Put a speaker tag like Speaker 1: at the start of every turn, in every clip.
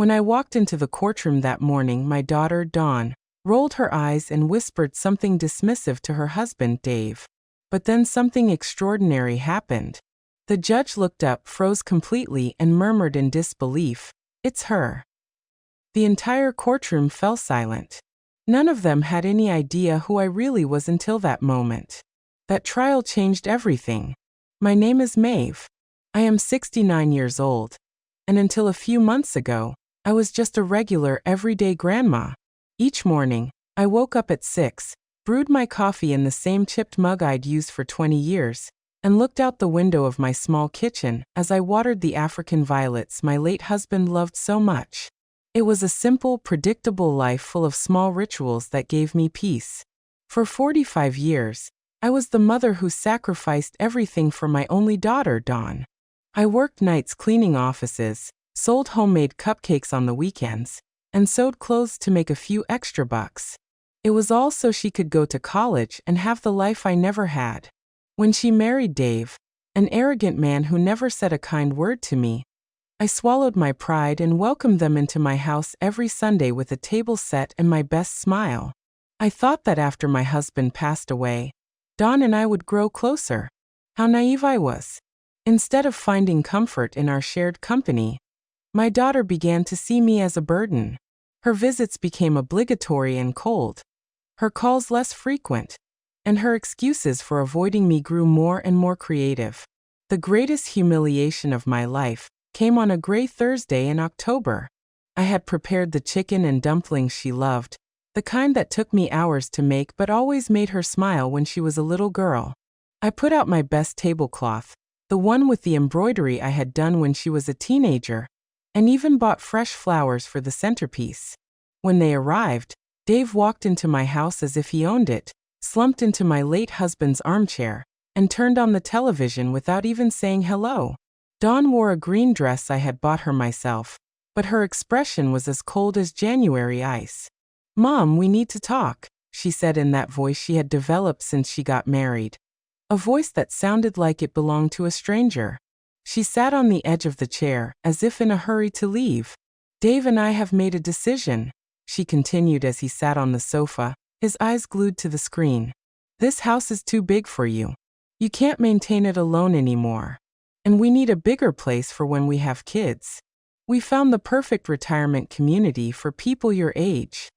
Speaker 1: When I walked into the courtroom that morning, my daughter, Dawn, rolled her eyes and whispered something dismissive to her husband, Dave. But then something extraordinary happened. The judge looked up, froze completely, and murmured in disbelief, "It's her." The entire courtroom fell silent. None of them had any idea who I really was until that moment. That trial changed everything. My name is Maeve. I am 69 years old. And until a few months ago, I was just a regular, everyday grandma. Each morning, I woke up at 6, brewed my coffee in the same chipped mug I'd used for 20 years, and looked out the window of my small kitchen as I watered the African violets my late husband loved so much. It was a simple, predictable life full of small rituals that gave me peace. For 45 years, I was the mother who sacrificed everything for my only daughter, Dawn. I worked nights cleaning offices, sold homemade cupcakes on the weekends, and sewed clothes to make a few extra bucks. It was all so she could go to college and have the life I never had. When she married Dave, an arrogant man who never said a kind word to me, I swallowed my pride and welcomed them into my house every Sunday with a table set and my best smile. I thought that after my husband passed away, Dawn and I would grow closer. How naive I was. Instead of finding comfort in our shared company, my daughter began to see me as a burden. Her visits became obligatory and cold, her calls less frequent, and her excuses for avoiding me grew more and more creative. The greatest humiliation of my life came on a gray Thursday in October. I had prepared the chicken and dumplings she loved, the kind that took me hours to make but always made her smile when she was a little girl. I put out my best tablecloth, the one with the embroidery I had done when she was a teenager, and even bought fresh flowers for the centerpiece. When they arrived, Dave walked into my house as if he owned it, slumped into my late husband's armchair, and turned on the television without even saying hello. Dawn wore a green dress I had bought her myself, but her expression was as cold as January ice. "Mom, we need to talk," she said in that voice she had developed since she got married. A voice that sounded like it belonged to a stranger. She sat on the edge of the chair, as if in a hurry to leave. "Dave and I have made a decision," she continued as he sat on the sofa, his eyes glued to the screen. "This house is too big for you. You can't maintain it alone anymore. And we need a bigger place for when we have kids. We found the perfect retirement community for people your age."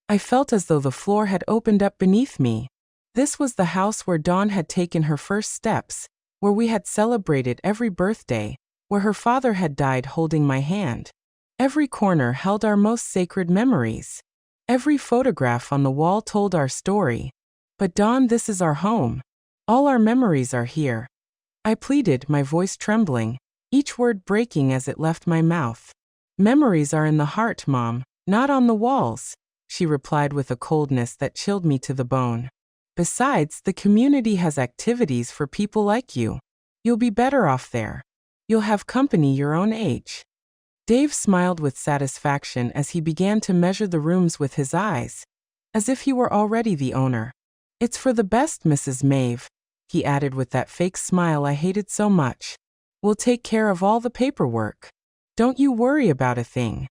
Speaker 1: I felt as though the floor had opened up beneath me. This was the house where Dawn had taken her first steps, where we had celebrated every birthday, where her father had died holding my hand. Every corner held our most sacred memories. Every photograph on the wall told our story. "But Dawn, this is our home. All our memories are here," I pleaded, my voice trembling, each word breaking as it left my mouth. "Memories are in the heart, Mom, not on the walls," she replied with a coldness that chilled me to the bone. "Besides, the community has activities for people like you. You'll be better off there. You'll have company your own age." Dave smiled with satisfaction as he began to measure the rooms with his eyes, as if he were already the owner. "It's for the best, Mrs. Maeve," he added with that fake smile I hated so much. "We'll take care of all the paperwork. Don't you worry about a thing."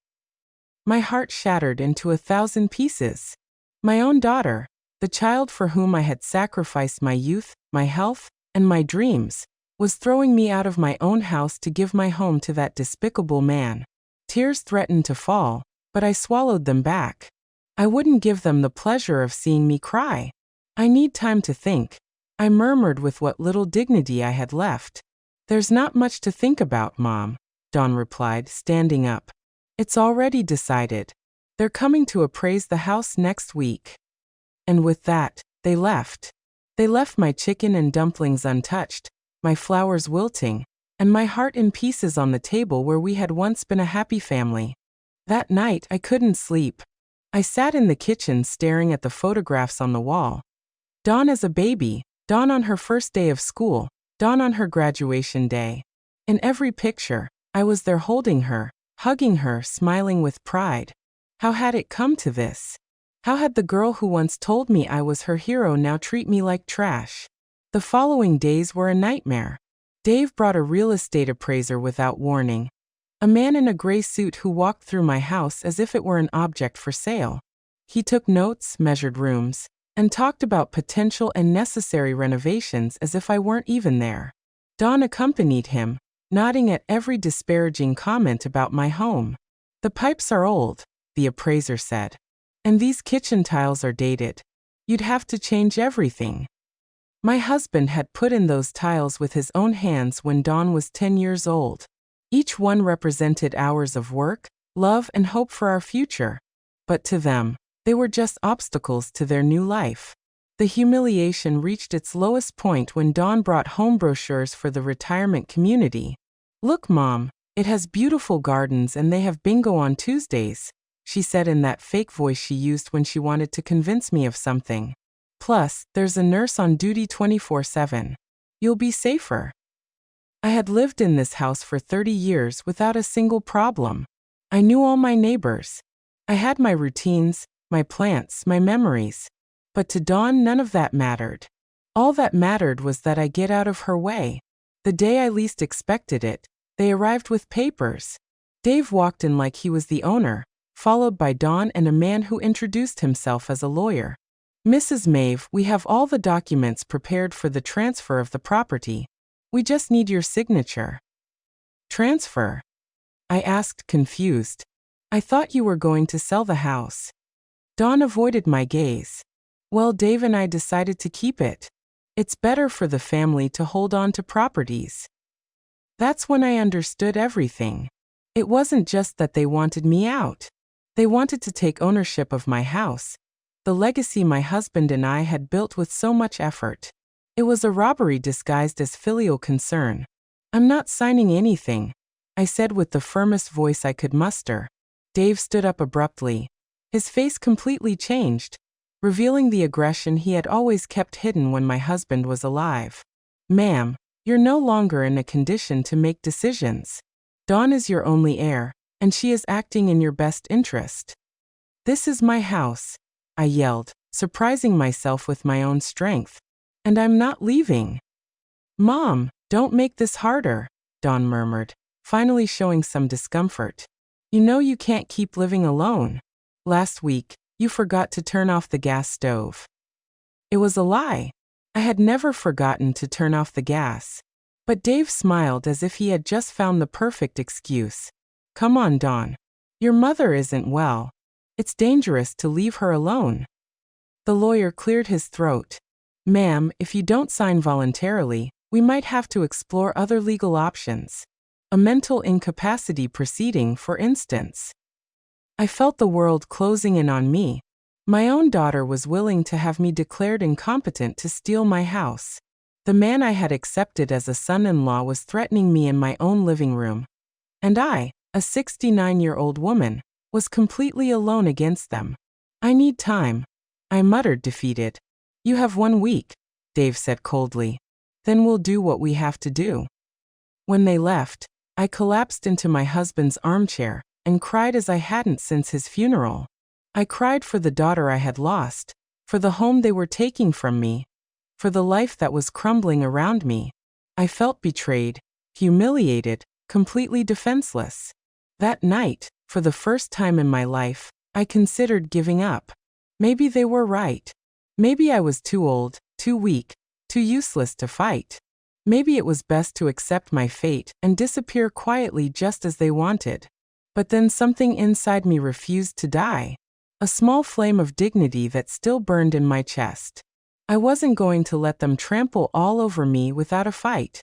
Speaker 1: My heart shattered into 1,000 pieces. My own daughter, the child for whom I had sacrificed my youth, my health, and my dreams, was throwing me out of my own house to give my home to that despicable man. Tears threatened to fall, but I swallowed them back. I wouldn't give them the pleasure of seeing me cry. "I need time to think," I murmured with what little dignity I had left. "There's not much to think about, Mom," Dawn replied, standing up. "It's already decided. They're coming to appraise the house next week." And with that, they left. They left my chicken and dumplings untouched, my flowers wilting, and my heart in pieces on the table where we had once been a happy family. That night, I couldn't sleep. I sat in the kitchen staring at the photographs on the wall. Dawn as a baby, Dawn on her first day of school, Dawn on her graduation day. In every picture, I was there holding her, hugging her, smiling with pride. How had it come to this? How had the girl who once told me I was her hero now treat me like trash? The following days were a nightmare. Dave brought a real estate appraiser without warning. A man in a gray suit who walked through my house as if it were an object for sale. He took notes, measured rooms, and talked about potential and necessary renovations as if I weren't even there. Don accompanied him, nodding at every disparaging comment about my home. "The pipes are old," the appraiser said. "And these kitchen tiles are dated. You'd have to change everything." My husband had put in those tiles with his own hands when Don was 10 years old. Each one represented hours of work, love, and hope for our future. But to them, they were just obstacles to their new life. The humiliation reached its lowest point when Dawn brought home brochures for the retirement community. "Look, Mom, it has beautiful gardens and they have bingo on Tuesdays," she said in that fake voice she used when she wanted to convince me of something. "Plus, there's a nurse on duty 24/7. You'll be safer." I had lived in this house for 30 years without a single problem. I knew all my neighbors. I had my routines, my plants, my memories. But to Dawn, none of that mattered. All that mattered was that I get out of her way. The day I least expected it, they arrived with papers. Dave walked in like he was the owner, followed by Dawn and a man who introduced himself as a lawyer. "Mrs. Maeve, we have all the documents prepared for the transfer of the property. We just need your signature." "Transfer?" I asked, confused. "I thought you were going to sell the house." Dawn avoided my gaze. "Well, Dave and I decided to keep it. It's better for the family to hold on to properties." That's when I understood everything. It wasn't just that they wanted me out. They wanted to take ownership of my house, the legacy my husband and I had built with so much effort. It was a robbery disguised as filial concern. "I'm not signing anything," I said with the firmest voice I could muster. Dave stood up abruptly. His face completely changed, revealing the aggression he had always kept hidden when my husband was alive. "Ma'am, you're no longer in a condition to make decisions. Dawn is your only heir, and she is acting in your best interest." "This is my house," I yelled, surprising myself with my own strength. "And I'm not leaving." "Mom, don't make this harder," Dawn murmured, finally showing some discomfort. "You know you can't keep living alone. Last week, you forgot to turn off the gas stove." It was a lie. I had never forgotten to turn off the gas. But Dave smiled as if he had just found the perfect excuse. "Come on, Dawn. Your mother isn't well. It's dangerous to leave her alone." The lawyer cleared his throat. "Ma'am, if you don't sign voluntarily, we might have to explore other legal options. A mental incapacity proceeding, for instance." I felt the world closing in on me. My own daughter was willing to have me declared incompetent to steal my house. The man I had accepted as a son-in-law was threatening me in my own living room. And I, a 69-year-old woman, was completely alone against them. "I need time," I muttered, defeated. "You have 1 week," Dave said coldly. "Then we'll do what we have to do." When they left, I collapsed into my husband's armchair and cried as I hadn't since his funeral. I cried for the daughter I had lost, for the home they were taking from me, for the life that was crumbling around me. I felt betrayed, humiliated, completely defenseless. That night, for the first time in my life, I considered giving up. Maybe they were right. Maybe I was too old, too weak, too useless to fight. Maybe it was best to accept my fate and disappear quietly just as they wanted. But then something inside me refused to die. A small flame of dignity that still burned in my chest. I wasn't going to let them trample all over me without a fight.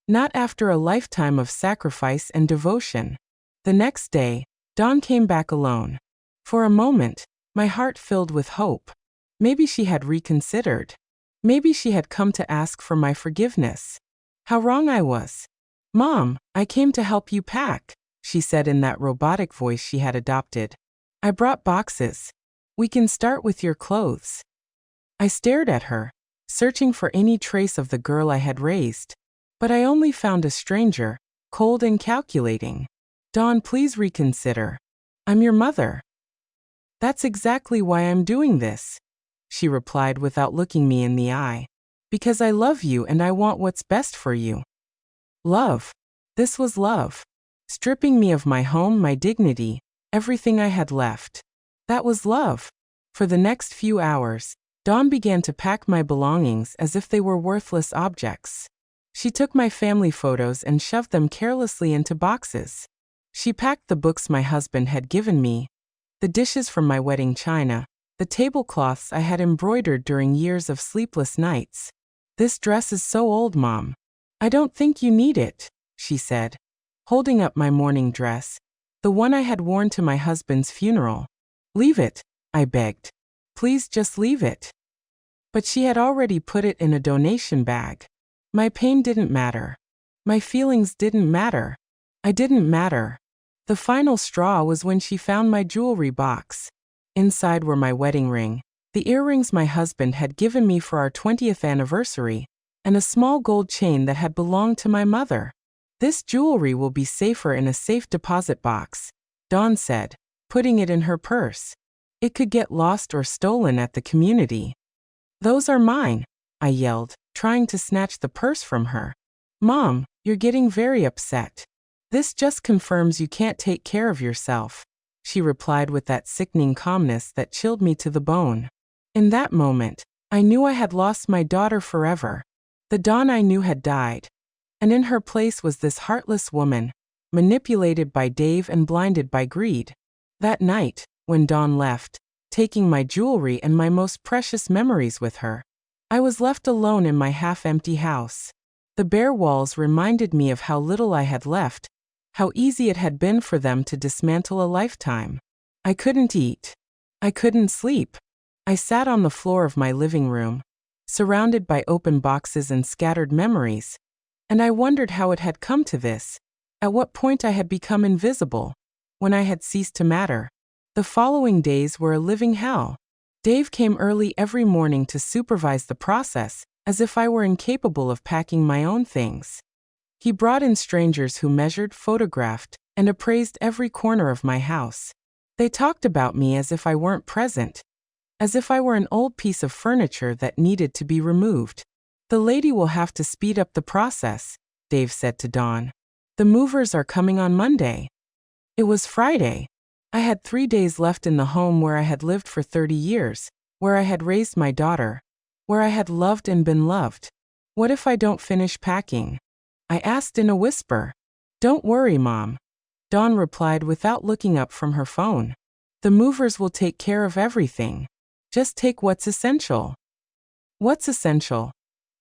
Speaker 1: Not after a lifetime of sacrifice and devotion. The next day, Dawn came back alone. For a moment, my heart filled with hope. Maybe she had reconsidered. Maybe she had come to ask for my forgiveness. How wrong I was. "Mom, I came to help you pack," she said in that robotic voice she had adopted. "I brought boxes. We can start with your clothes." I stared at her, searching for any trace of the girl I had raised. But I only found a stranger, cold and calculating. "Dawn, please reconsider. I'm your mother." "That's exactly why I'm doing this," she replied without looking me in the eye. "Because I love you and I want what's best for you." Love. This was love. stripping me of my home, my dignity, everything I had left. That was love. For the next few hours, Dawn began to pack my belongings as if they were worthless objects. She took my family photos and shoved them carelessly into boxes. She packed the books my husband had given me, the dishes from my wedding china, the tablecloths I had embroidered during years of sleepless nights. "This dress is so old, Mom. I don't think you need it," she said, holding up my mourning dress, the one I had worn to my husband's funeral. "Leave it," I begged. "Please just leave it." But she had already put it in a donation bag. My pain didn't matter. My feelings didn't matter. I didn't matter. The final straw was when she found my jewelry box. Inside were my wedding ring, the earrings my husband had given me for our 20th anniversary, and a small gold chain that had belonged to my mother. "This jewelry will be safer in a safe deposit box," Dawn said, putting it in her purse. "It could get lost or stolen at the community." "Those are mine," I yelled, trying to snatch the purse from her. "Mom, you're getting very upset. This just confirms you can't take care of yourself," she replied with that sickening calmness that chilled me to the bone. In that moment, I knew I had lost my daughter forever. The Dawn I knew had died, and in her place was this heartless woman, manipulated by Dave and blinded by greed. That night, when Dawn left, taking my jewelry and my most precious memories with her, I was left alone in my half-empty house. The bare walls reminded me of how little I had left, how easy it had been for them to dismantle a lifetime. I couldn't eat. I couldn't sleep. I sat on the floor of my living room, surrounded by open boxes and scattered memories, and I wondered how it had come to this, at what point I had become invisible, when I had ceased to matter. The following days were a living hell. Dave came early every morning to supervise the process, as if I were incapable of packing my own things. He brought in strangers who measured, photographed, and appraised every corner of my house. They talked about me as if I weren't present, as if I were an old piece of furniture that needed to be removed. "The lady will have to speed up the process," Dave said to Dawn. "The movers are coming on Monday." It was Friday. I had 3 days left in the home where I had lived for 30 years, where I had raised my daughter, where I had loved and been loved. "What if I don't finish packing?" I asked in a whisper. "Don't worry, Mom," Dawn replied without looking up from her phone. "The movers will take care of everything. Just take what's essential." What's essential?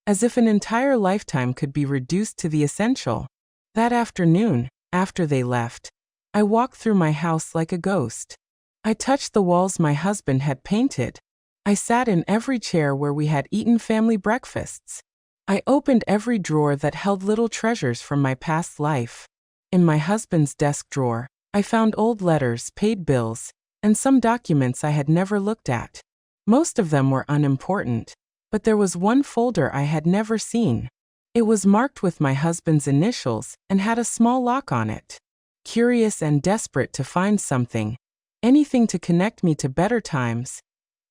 Speaker 1: As if an entire lifetime could be reduced to the essential. That afternoon, after they left, I walked through my house like a ghost. I touched the walls my husband had painted. I sat in every chair where we had eaten family breakfasts. I opened every drawer that held little treasures from my past life. In my husband's desk drawer, I found old letters, paid bills, and some documents I had never looked at. Most of them were unimportant, but there was one folder I had never seen. It was marked with my husband's initials and had a small lock on it. Curious and desperate to find something, anything to connect me to better times,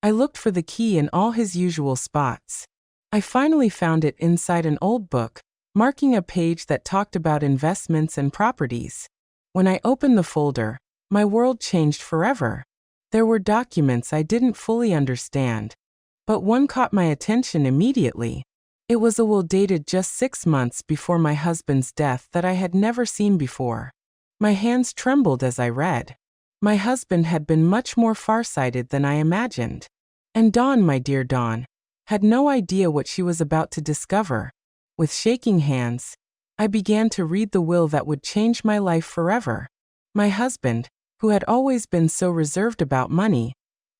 Speaker 1: I looked for the key in all his usual spots. I finally found it inside an old book, marking a page that talked about investments and properties. When I opened the folder, my world changed forever. There were documents I didn't fully understand, but one caught my attention immediately. It was a will dated just 6 months before my husband's death that I had never seen before. My hands trembled as I read. My husband had been much more farsighted than I imagined. And Dawn, my dear Dawn, had no idea what she was about to discover. With shaking hands, I began to read the will that would change my life forever. My husband, who had always been so reserved about money,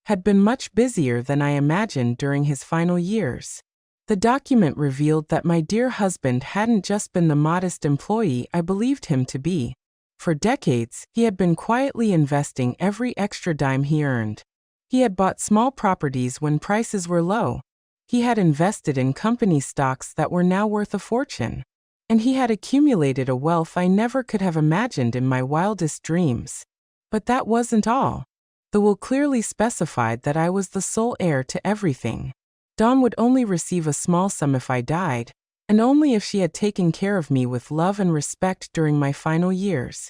Speaker 1: had been much busier than I imagined during his final years. The document revealed that my dear husband hadn't just been the modest employee I believed him to be. For decades, he had been quietly investing every extra dime he earned. He had bought small properties when prices were low. He had invested in company stocks that were now worth a fortune. And he had accumulated a wealth I never could have imagined in my wildest dreams. But that wasn't all. The will clearly specified that I was the sole heir to everything. Dawn would only receive a small sum if I died, and only if she had taken care of me with love and respect during my final years.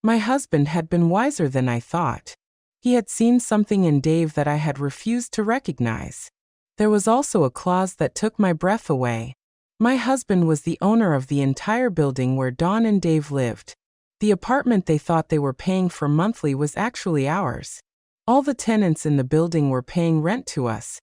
Speaker 1: My husband had been wiser than I thought. He had seen something in Dave that I had refused to recognize. There was also a clause that took my breath away. My husband was the owner of the entire building where Dawn and Dave lived. The apartment they thought they were paying for monthly was actually ours. All the tenants in the building were paying rent to us,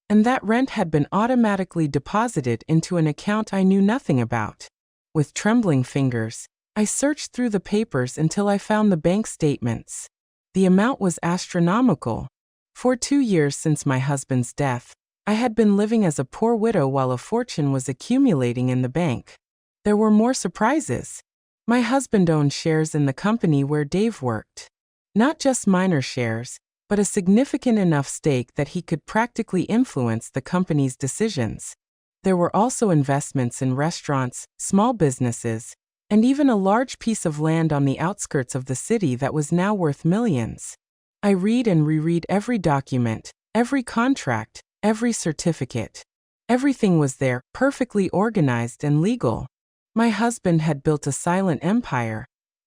Speaker 1: and that rent had been automatically deposited into an account I knew nothing about. With trembling fingers, I searched through the papers until I found the bank statements. The amount was astronomical. For 2 years since my husband's death, I had been living as a poor widow while a fortune was accumulating in the bank. There were more surprises. My husband owned shares in the company where Dave worked. Not just minor shares, but a significant enough stake that he could practically influence the company's decisions. There were also investments in restaurants, small businesses, and even a large piece of land on the outskirts of the city that was now worth millions. I read and reread every document, every contract, every certificate. Everything was there, perfectly organized and legal. My husband had built a silent empire,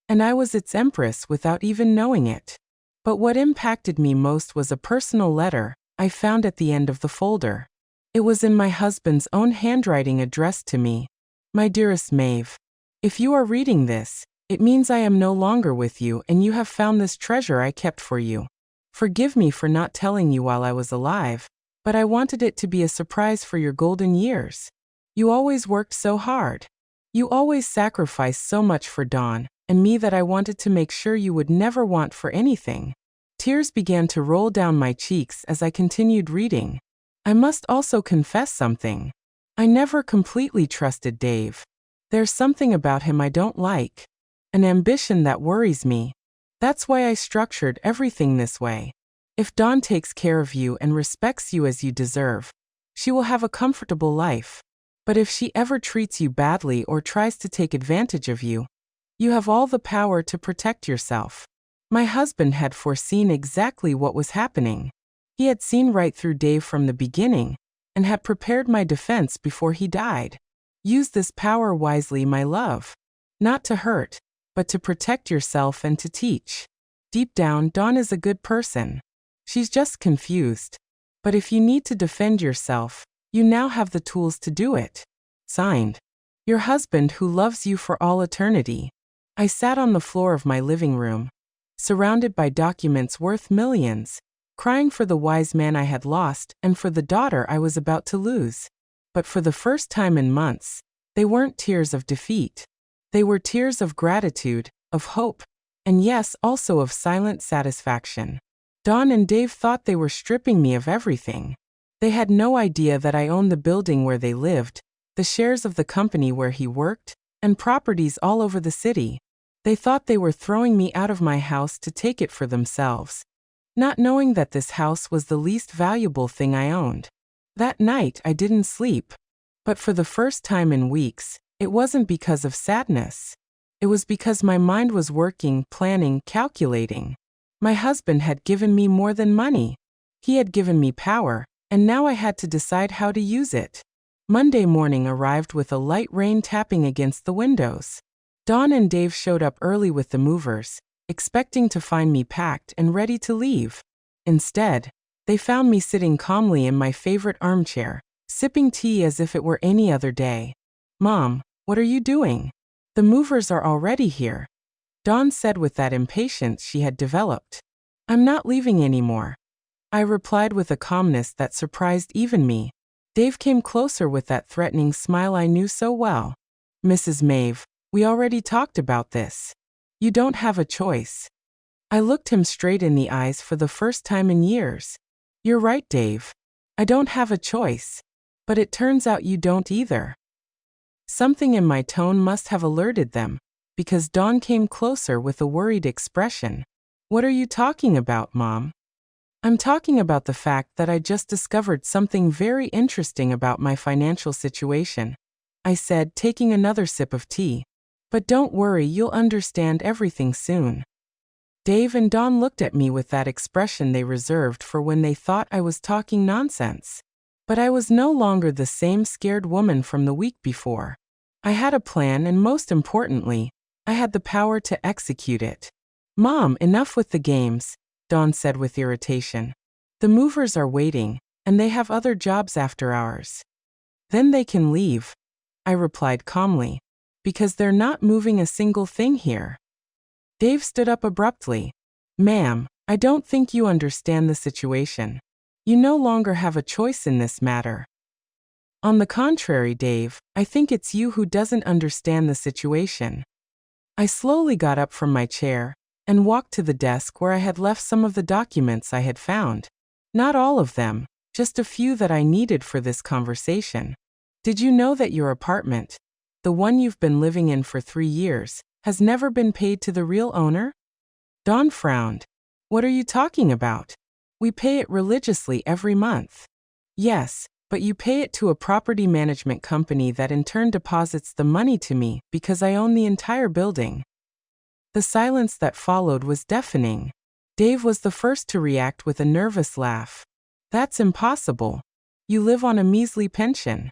Speaker 1: and I was its empress without even knowing it. But what impacted me most was a personal letter I found at the end of the folder. It was in my husband's own handwriting addressed to me. My dearest Maeve, if you are reading this, it means I am no longer with you and you have found this treasure I kept for you. Forgive me for not telling you while I was alive, but I wanted it to be a surprise for your golden years. You always worked so hard. You always sacrificed so much for Dawn and me that I wanted to make sure you would never want for anything. Tears began to roll down my cheeks as I continued reading. I must also confess something. I never completely trusted Dave. There's something about him I don't like. An ambition that worries me. That's why I structured everything this way. If Dawn takes care of you and respects you as you deserve, she will have a comfortable life. But if she ever treats you badly or tries to take advantage of you, you have all the power to protect yourself. My husband had foreseen exactly what was happening. He had seen right through Dave from the beginning and had prepared my defense before he died. Use this power wisely, my love. Not to hurt, but to protect yourself and to teach. Deep down, Dawn is a good person. She's just confused. But if you need to defend yourself, you now have the tools to do it. Signed, your husband who loves you for all eternity. I sat on the floor of my living room, surrounded by documents worth millions, crying for the wise man I had lost and for the daughter I was about to lose. But for the first time in months, they weren't tears of defeat. They were tears of gratitude, of hope, and yes, also of silent satisfaction. Dawn and Dave thought they were stripping me of everything. They had no idea that I owned the building where they lived, the shares of the company where he worked, and properties all over the city. They thought they were throwing me out of my house to take it for themselves, not knowing that this house was the least valuable thing I owned. That night I didn't sleep. But for the first time in weeks, it wasn't because of sadness. It was because my mind was working, planning, calculating. My husband had given me more than money. He had given me power, and now I had to decide how to use it. Monday morning arrived with a light rain tapping against the windows. Dawn and Dave showed up early with the movers, expecting to find me packed and ready to leave. Instead, they found me sitting calmly in my favorite armchair, sipping tea as if it were any other day. "Mom, what are you doing? The movers are already here," Dawn said with that impatience she had developed. "I'm not leaving anymore," I replied with a calmness that surprised even me. Dave came closer with that threatening smile I knew so well. "Mrs. Maeve, we already talked about this. You don't have a choice." I looked him straight in the eyes for the first time in years. "You're right, Dave. I don't have a choice. But it turns out you don't either." Something in my tone must have alerted them, because Dawn came closer with a worried expression. "What are you talking about, Mom?" "I'm talking about the fact that I just discovered something very interesting about my financial situation," I said, taking another sip of tea. "But don't worry, you'll understand everything soon." Dave and Dawn looked at me with that expression they reserved for when they thought I was talking nonsense. But I was no longer the same scared woman from the week before. I had a plan and most importantly, I had the power to execute it. Mom, enough with the games, Dawn said with irritation. The movers are waiting, and they have other jobs after hours. Then they can leave, I replied calmly, because they're not moving a single thing here. Dave stood up abruptly. Ma'am, I don't think you understand the situation. You no longer have a choice in this matter. On the contrary, Dave, I think it's you who doesn't understand the situation. I slowly got up from my chair and walked to the desk where I had left some of the documents I had found. Not all of them, just a few that I needed for this conversation. Did you know that your apartment, the one you've been living in for 3 years, has never been paid to the real owner? Dawn frowned. What are you talking about? We pay it religiously every month. Yes, but you pay it to a property management company that in turn deposits the money to me because I own the entire building. The silence that followed was deafening. Dave was the first to react with a nervous laugh. That's impossible. You live on a measly pension.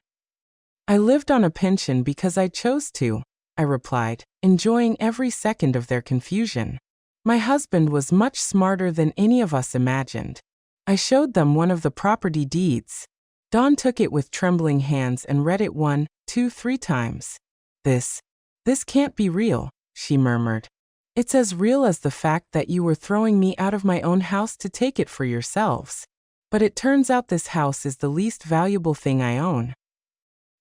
Speaker 1: I lived on a pension because I chose to, I replied, enjoying every second of their confusion. My husband was much smarter than any of us imagined. I showed them one of the property deeds. Dawn took it with trembling hands and read it 1, 2, 3 times. This can't be real, she murmured. It's as real as the fact that you were throwing me out of my own house to take it for yourselves. But it turns out this house is the least valuable thing I own.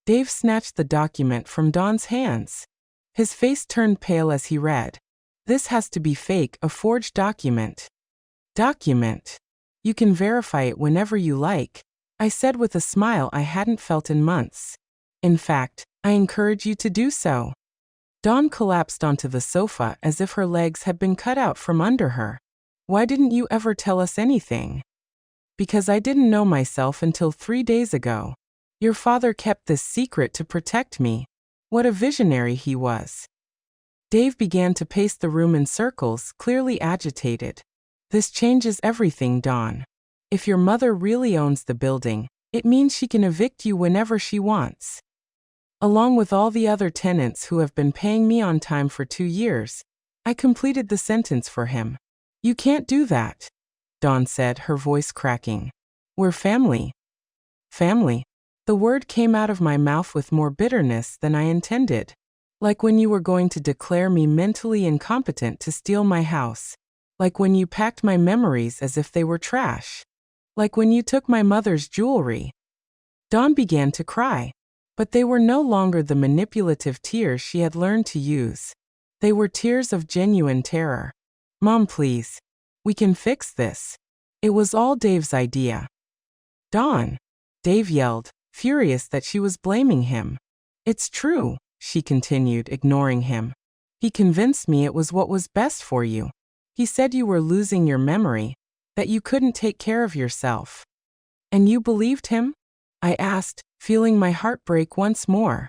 Speaker 1: Dave snatched the document from Dawn's hands. His face turned pale as he read. This has to be fake, a forged document. Document. You can verify it whenever you like, I said with a smile I hadn't felt in months. In fact, I encourage you to do so. Dawn collapsed onto the sofa as if her legs had been cut out from under her. Why didn't you ever tell us anything? Because I didn't know myself until 3 days ago. Your father kept this secret to protect me. What a visionary he was. Dave began to pace the room in circles, clearly agitated. This changes everything, Dawn. If your mother really owns the building, it means she can evict you whenever she wants. Along with all the other tenants who have been paying me on time for 2 years, I completed the sentence for him. You can't do that, Dawn said, her voice cracking. We're family. Family. The word came out of my mouth with more bitterness than I intended. Like when you were going to declare me mentally incompetent to steal my house. Like when you packed my memories as if they were trash. Like when you took my mother's jewelry. Dawn began to cry. But they were no longer the manipulative tears she had learned to use. They were tears of genuine terror. Mom, please. We can fix this. It was all Dave's idea. Dawn. Dave yelled, furious that she was blaming him. It's true, she continued, ignoring him. He convinced me it was what was best for you. He said you were losing your memory, that you couldn't take care of yourself. And you believed him? I asked, feeling my heart break once more.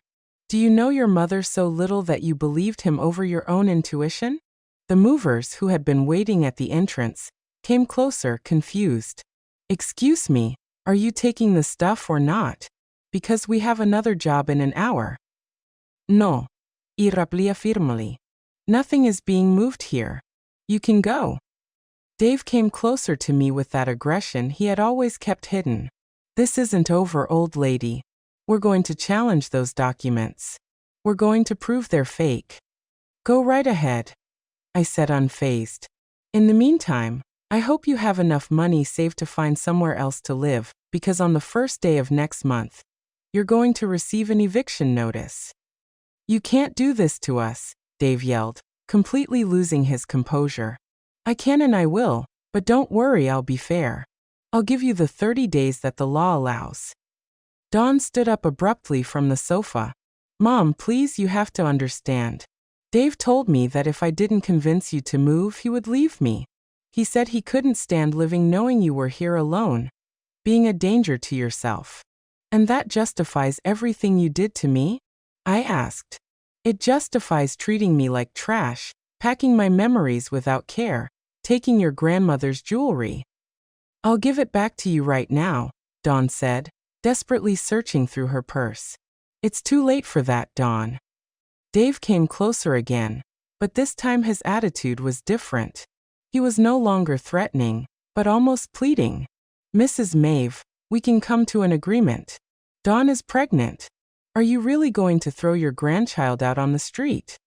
Speaker 1: Do you know your mother so little that you believed him over your own intuition? The movers, who had been waiting at the entrance, came closer, confused. Excuse me, are you taking the stuff or not? Because we have another job in an hour. No. Y replica firmly. Nothing is being moved here. You can go. Dave came closer to me with that aggression he had always kept hidden. This isn't over, old lady. We're going to challenge those documents. We're going to prove they're fake. Go right ahead, I said, unfazed. In the meantime, I hope you have enough money saved to find somewhere else to live, because on the first day of next month, you're going to receive an eviction notice. You can't do this to us, Dave yelled, completely losing his composure. I can and I will, but don't worry, I'll be fair. I'll give you the 30 days that the law allows. Dawn stood up abruptly from the sofa. Mom, please, you have to understand. Dave told me that if I didn't convince you to move, he would leave me. He said he couldn't stand living knowing you were here alone, being a danger to yourself. And that justifies everything you did to me? I asked. It justifies treating me like trash, packing my memories without care, taking your grandmother's jewelry. I'll give it back to you right now, Dawn said, desperately searching through her purse. It's too late for that, Dawn. Dave came closer again, But this time his attitude was different. He was no longer threatening, but almost pleading. Mrs. Maeve, we can come to an agreement. Dawn is pregnant. Are you really going to throw your grandchild out on the street?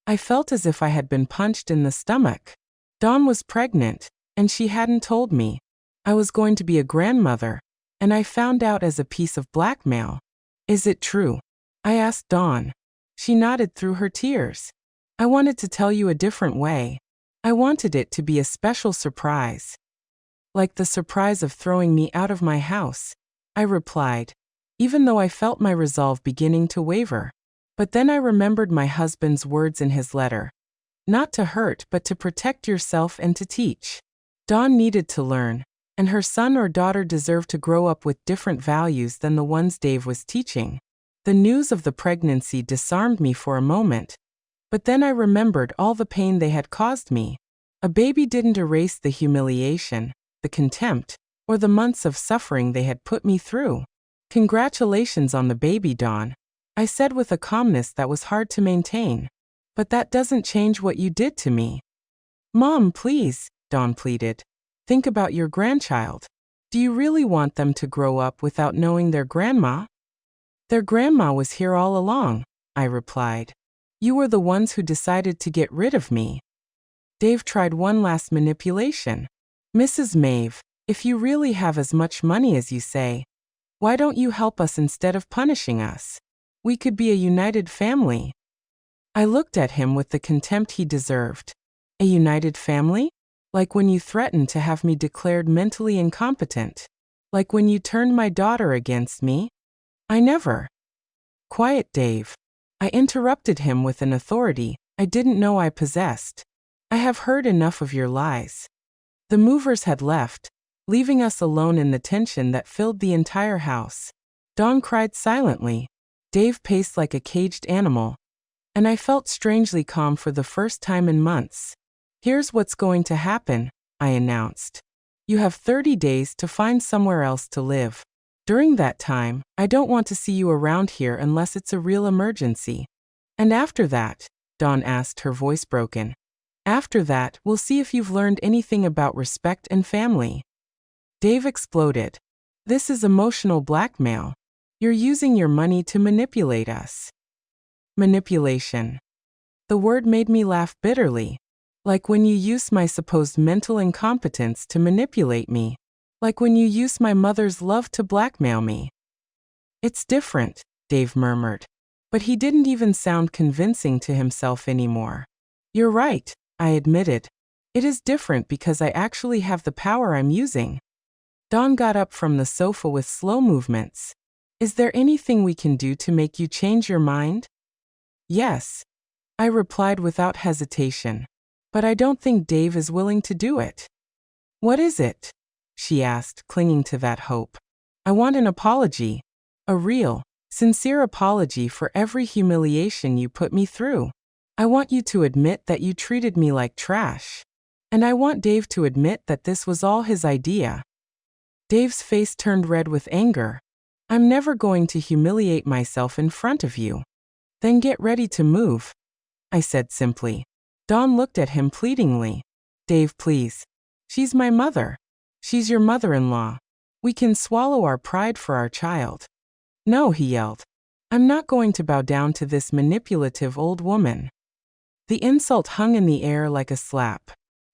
Speaker 1: I felt as if I had been punched in the stomach. Dawn was pregnant, and she hadn't told me. I was going to be a grandmother, and I found out as a piece of blackmail. Is it true? I asked Dawn. She nodded through her tears. I wanted to tell you a different way. I wanted it to be a special surprise. Like the surprise of throwing me out of my house, I replied, even though I felt my resolve beginning to waver. But then I remembered my husband's words in his letter. Not to hurt, but to protect yourself and to teach. Dawn needed to learn, and her son or daughter deserved to grow up with different values than the ones Dave was teaching. The news of the pregnancy disarmed me for a moment, but then I remembered all the pain they had caused me. A baby didn't erase the humiliation, the contempt, or the months of suffering they had put me through. Congratulations on the baby, Dawn, I said with a calmness that was hard to maintain. But that doesn't change what you did to me. Mom, please, Dawn pleaded. Think about your grandchild. Do you really want them to grow up without knowing their grandma? Their grandma was here all along, I replied. You were the ones who decided to get rid of me. Dave tried one last manipulation. Mrs. Maeve, if you really have as much money as you say, why don't you help us instead of punishing us? We could be a united family. I looked at him with the contempt he deserved. A united family? Like when you threatened to have me declared mentally incompetent. Like when you turned my daughter against me? I never. Quiet, Dave. I interrupted him with an authority I didn't know I possessed. I have heard enough of your lies. The movers had left, leaving us alone in the tension that filled the entire house. Dawn cried silently. Dave paced like a caged animal, and I felt strangely calm for the first time in months. Here's what's going to happen, I announced. You have 30 days to find somewhere else to live. During that time, I don't want to see you around here unless it's a real emergency. And after that, Dawn asked, her voice broken. After that, we'll see if you've learned anything about respect and family. Dave exploded. This is emotional blackmail. You're using your money to manipulate us. Manipulation. The word made me laugh bitterly. Like when you use my supposed mental incompetence to manipulate me. Like when you use my mother's love to blackmail me. It's different, Dave murmured. But he didn't even sound convincing to himself anymore. You're right, I admitted. It is different because I actually have the power I'm using. Dawn got up from the sofa with slow movements. Is there anything we can do to make you change your mind? Yes, I replied without hesitation. But I don't think Dave is willing to do it. What is it? She asked, clinging to that hope. I want an apology. A real, sincere apology for every humiliation you put me through. I want you to admit that you treated me like trash. And I want Dave to admit that this was all his idea. Dave's face turned red with anger. I'm never going to humiliate myself in front of you. Then get ready to move, I said simply. Dawn looked at him pleadingly. Dave, please. She's my mother. She's your mother-in-law. We can swallow our pride for our child. No, he yelled. I'm not going to bow down to this manipulative old woman. The insult hung in the air like a slap.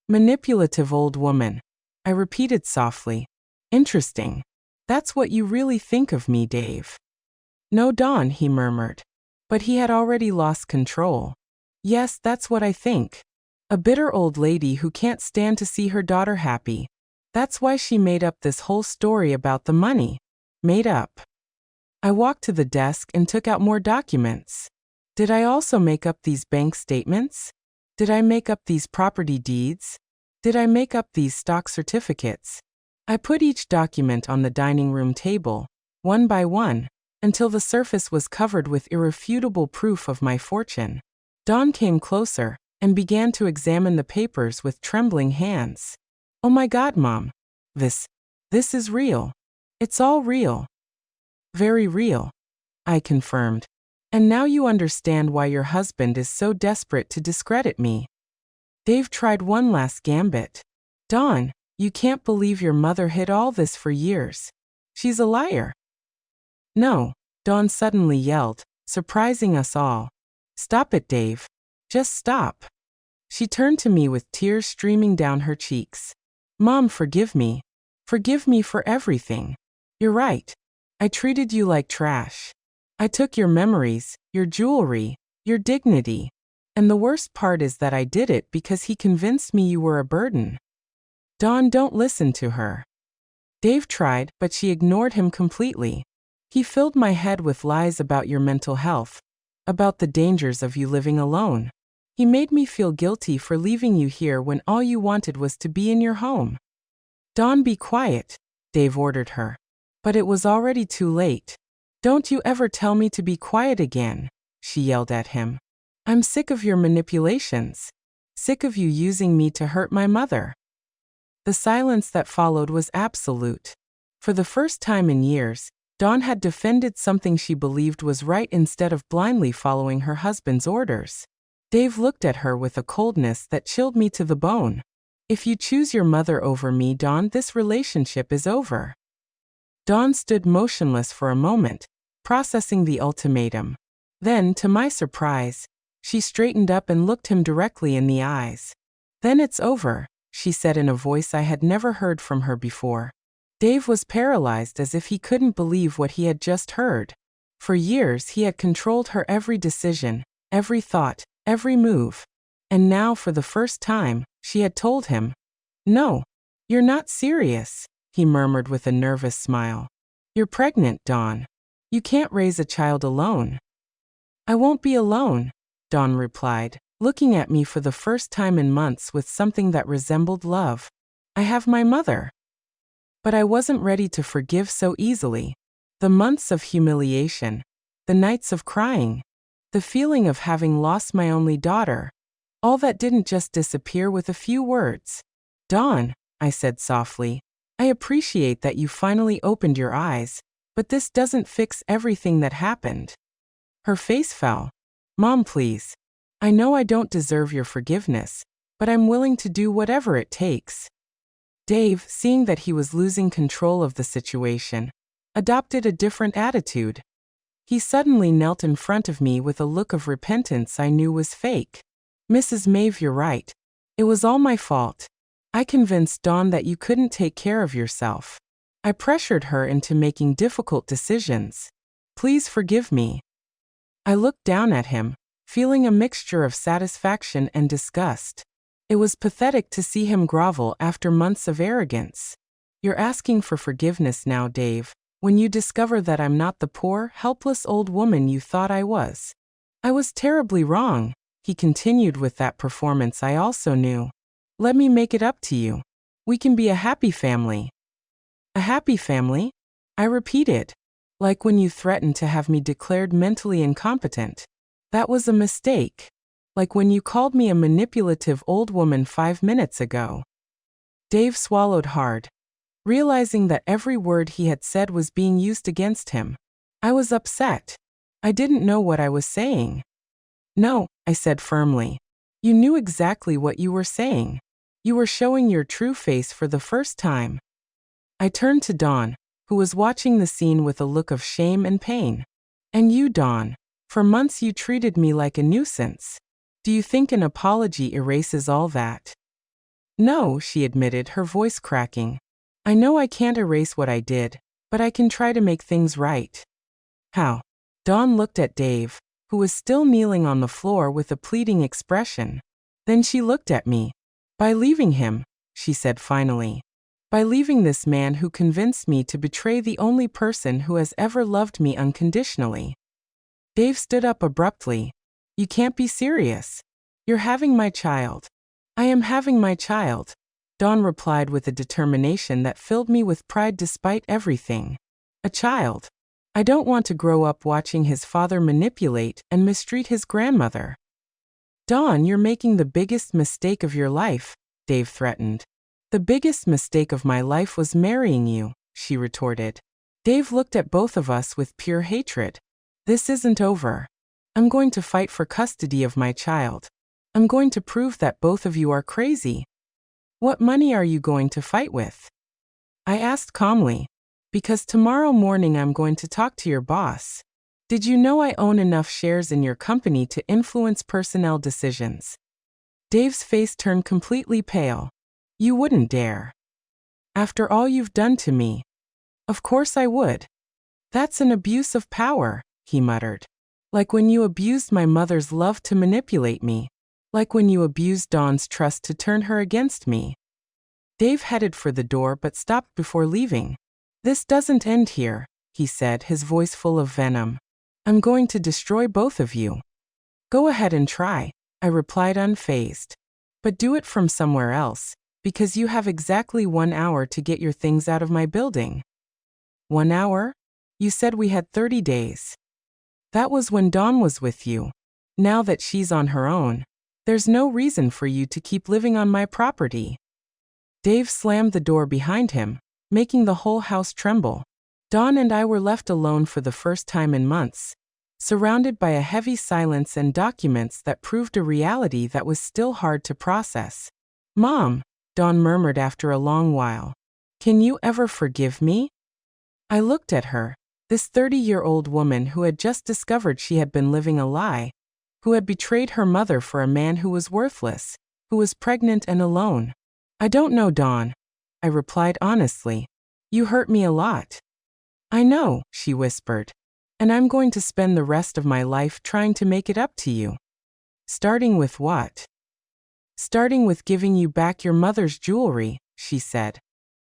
Speaker 1: Manipulative old woman, I repeated softly. Interesting. That's what you really think of me, Dave. No, Dawn, he murmured. But he had already lost control. Yes, that's what I think. A bitter old lady who can't stand to see her daughter happy. That's why she made up this whole story about the money. Made up. I walked to the desk and took out more documents. Did I also make up these bank statements? Did I make up these property deeds? Did I make up these stock certificates? I put each document on the dining room table, one by one, until the surface was covered with irrefutable proof of my fortune. Dawn came closer and began to examine the papers with trembling hands. Oh my God, Mom. This is real. It's all real. Very real, I confirmed. And now you understand why your husband is so desperate to discredit me. Dave tried one last gambit. Dawn, you can't believe your mother hid all this for years. She's a liar. No, Dawn suddenly yelled, surprising us all. Stop it, Dave. Just stop. She turned to me with tears streaming down her cheeks. Mom, forgive me. Forgive me for everything. You're right. I treated you like trash. I took your memories, your jewelry, your dignity. And the worst part is that I did it because he convinced me you were a burden. Dawn, don't listen to her. Dave tried, but she ignored him completely. He filled my head with lies about your mental health, about the dangers of you living alone. He made me feel guilty for leaving you here when all you wanted was to be in your home. Dawn, be quiet, Dave ordered her. But it was already too late. Don't you ever tell me to be quiet again, she yelled at him. I'm sick of your manipulations. Sick of you using me to hurt my mother. The silence that followed was absolute. For the first time in years, Dawn had defended something she believed was right instead of blindly following her husband's orders. Dave looked at her with a coldness that chilled me to the bone. If you choose your mother over me, Dawn, this relationship is over. Dawn stood motionless for a moment, processing the ultimatum. Then, to my surprise, she straightened up and looked him directly in the eyes. Then it's over, she said in a voice I had never heard from her before. Dave was paralyzed as if he couldn't believe what he had just heard. For years he had controlled her every decision, every thought, every move. And now, for the first time, she had told him, "No, you're not serious," he murmured with a nervous smile. "You're pregnant, Dawn. You can't raise a child alone." "I won't be alone," Dawn replied, looking at me for the first time in months with something that resembled love. "I have my mother." But I wasn't ready to forgive so easily. The months of humiliation, the nights of crying, the feeling of having lost my only daughter, all that didn't just disappear with a few words. "Dawn," I said softly, "I appreciate that you finally opened your eyes, but this doesn't fix everything that happened." Her face fell. "Mom, please. I know I don't deserve your forgiveness, but I'm willing to do whatever it takes." Dave, seeing that he was losing control of the situation, adopted a different attitude. He suddenly knelt in front of me with a look of repentance I knew was fake. "Mrs. Maeve, you're right. It was all my fault. I convinced Dawn that you couldn't take care of yourself. I pressured her into making difficult decisions. Please forgive me." I looked down at him, feeling a mixture of satisfaction and disgust. It was pathetic to see him grovel after months of arrogance. "You're asking for forgiveness now, Dave, when you discover that I'm not the poor, helpless old woman you thought I was. I was terribly wrong," he continued with that performance I also knew. "Let me make it up to you. We can be a happy family." "A happy family?" I repeated. "Like when you threatened to have me declared mentally incompetent. That was a mistake. Like when you called me a manipulative old woman 5 minutes ago." Dave swallowed hard, realizing that every word he had said was being used against him. I was upset. I didn't know what I was saying. "No," I said firmly. "You knew exactly what you were saying. You were showing your true face for the first time." I turned to Dawn, who was watching the scene with a look of shame and pain. "And you, Dawn, for months you treated me like a nuisance. Do you think an apology erases all that?" "No," she admitted, her voice cracking. "I know I can't erase what I did, but I can try to make things right." "How?" Dawn looked at Dave, who was still kneeling on the floor with a pleading expression. Then she looked at me. "By leaving him," she said finally. "By leaving this man who convinced me to betray the only person who has ever loved me unconditionally." Dave stood up abruptly. "You can't be serious. You're having my child." "I am having my child," Dawn replied with a determination that filled me with pride despite everything. "A child. I don't want to grow up watching his father manipulate and mistreat his grandmother." "Dawn, you're making the biggest mistake of your life," Dave threatened. "The biggest mistake of my life was marrying you," she retorted. Dave looked at both of us with pure hatred. "This isn't over." I'm going to fight for custody of my child. I'm going to prove that both of you are crazy. What money are you going to fight with? I asked calmly. Because tomorrow morning I'm going to talk to your boss. Did you know I own enough shares in your company to influence personnel decisions? Dave's face turned completely pale. You wouldn't dare. After all you've done to me. Of course I would. That's an abuse of power, he muttered. Like when you abused my mother's love to manipulate me. Like when you abused Dawn's trust to turn her against me. Dave headed for the door but stopped before leaving. This doesn't end here, he said, his voice full of venom. I'm going to destroy both of you. Go ahead and try, I replied unfazed. But do it from somewhere else, because you have exactly 1 hour to get your things out of my building. 1 hour? You said we had 30 days. That was when Dawn was with you. Now that she's on her own, there's no reason for you to keep living on my property. Dave slammed the door behind him, making the whole house tremble. Dawn and I were left alone for the first time in months, surrounded by a heavy silence and documents that proved a reality that was still hard to process. Mom, Dawn murmured after a long while. Can you ever forgive me? I looked at her, this 30-year-old woman who had just discovered she had been living a lie, who had betrayed her mother for a man who was worthless, who was pregnant and alone. I don't know, Dawn, I replied honestly. You hurt me a lot. I know, she whispered. And I'm going to spend the rest of my life trying to make it up to you. Starting with what? Starting with giving you back your mother's jewelry, she said,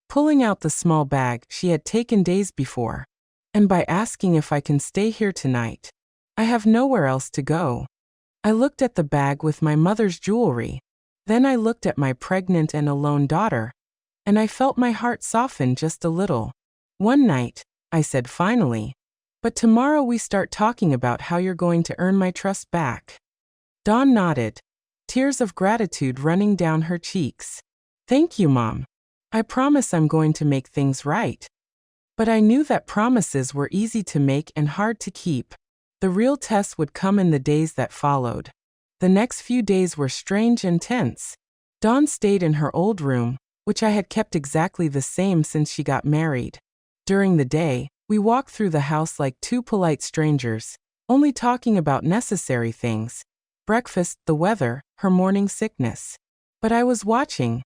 Speaker 1: pulling out the small bag she had taken days before. And by asking if I can stay here tonight. I have nowhere else to go. I looked at the bag with my mother's jewelry. Then I looked at my pregnant and alone daughter. And I felt my heart soften just a little. One night, I said finally, but tomorrow we start talking about how you're going to earn my trust back. Dawn nodded, tears of gratitude running down her cheeks. Thank you, Mom. I promise I'm going to make things right. But I knew that promises were easy to make and hard to keep. The real test would come in the days that followed. The next few days were strange and tense. Dawn stayed in her old room, which I had kept exactly the same since she got married. During the day, we walked through the house like two polite strangers, only talking about necessary things. Breakfast, the weather, her morning sickness. But I was watching